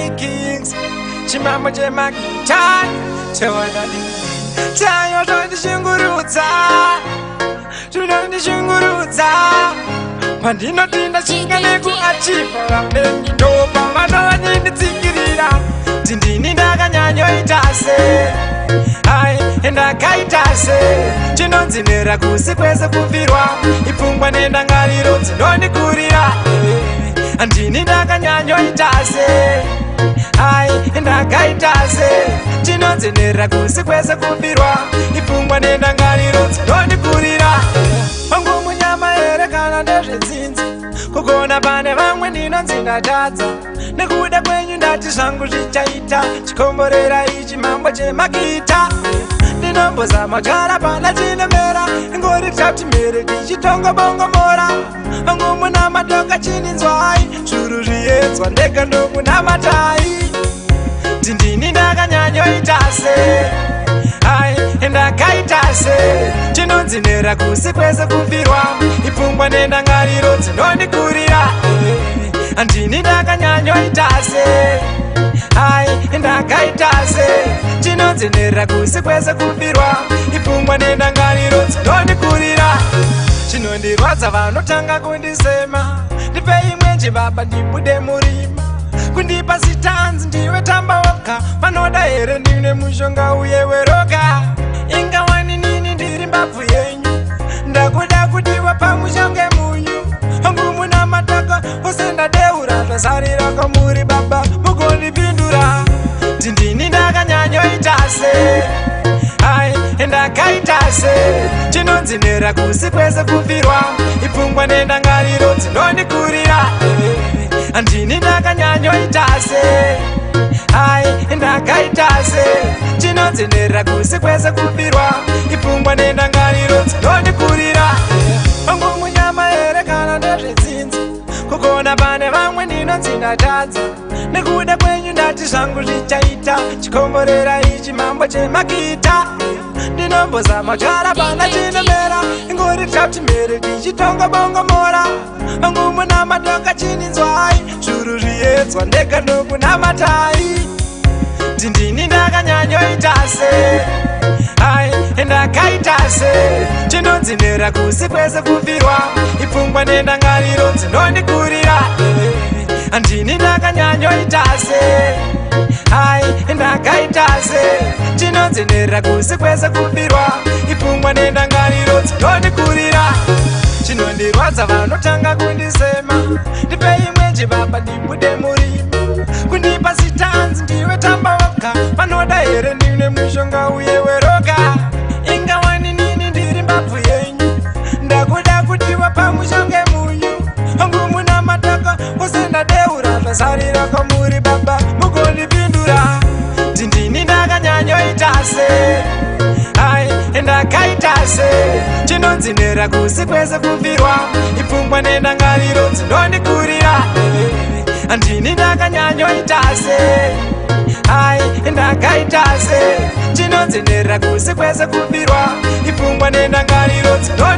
kings chimambo chemakita chewadadi chayo tondishingurudza tunondishingurudza pandinotinda chinga nekuachiva vamenyi ndopa vanonyinditsikirira tindini ndakanyanyoitase ai Ndakaitasei chinonzinera kusi kwese kubvirwa ipfungwa nendangariro dzinondikurira andini ndakanyanyoitase ai Ndakaitasei chinonzinera kusi kwese kubvirwa ipfungwa nendangariro dzinondikurira pangu munyama here kana ndezvetsinzi kugona pane vamwe ndinonzi ndatadza nekuda kwenyu ndati zvangu zvichaita chikomborera ichi mambo chemakita ndinombozama gara pana chinomera ingori tati mere tichitongobongomora vangu muna matonga chininzwai zvuru zviedzwa ndega ndomuna matai tindini ndakanyanyoitase ai Ndakaitasei chinonzinera kusi kwese kubvirwa ipfungwa nendangariro dzinondikurira andini ndakanyanyoitase ai Ndakaitasei chinonzinera kusi kwese kubvirwa ipfungwa nendangariro dzinondikurira chinondirwadza vanotanga kundisema ndipei mwenje baba ndibude murima kundipa sitanzi ndiwe tamba woga vanoda here ndine mushonga uye weroga ingawani nini ndiri mbabvu yenyu ndakuda kudiwa pamushonge munyu hangu muna mataka usendadeura zvasarira kwamuri baba mugondipindura tindini ndakanyanyoitase ai Ndakaitasei chinonzinera kusi kwese kubvirwa ipfungwa nendangariro dzinondikurira andini ndakanyanyoitase ai Ndakaitasei chinonzinera kusi kwese kubvirwa ipfungwa nendangariro dzinondikurira vangu munyama here kana ndezvetsinzi kugona pane vamwe ndinonzi ndatadza nekuda kwenyu ndati zvangu zvichaita chikomborera ichi mambo chemakita ndinombozama gara pana chinomera ingori tati mere tichitongobongomora vangu muna matonga chininzwai zvuru zviedzwa ndega ndomuna matai tindini ndakanyanyoitase ai Ndakaitasei chinonzinera kusi kwese kubvirwa ipfungwa nendangariro dzinondikurira andini ndakanyanyoitase ai Ndakaitasei chinonzinera kusi kwese kubvirwa ipfungwa nendangariro dzinondikurira chinondirwadza vanotanga kundisema ndipei mwenje baba ndibude murima kundipa sitanzi ndiwe tamba woga vanoda here ndine mushonga uye weroga ingawani nini ndiri mbabvu yenyu ndakuda kudiwa pamushonge munyu hangu muna mataka usendadeura zvasarira kwamuri baba mugondipindura tindini ndakanyanyoitase ai Ndakaitasei chinonzinera kusi kwese kubvirwa ipfungwa nendangariro dzinondikurira andini ndakanyanyoitase ai Ndakaitasei chinonzinera kusi kwese kubvirwa ipfungwa nendangariro dzinondikurira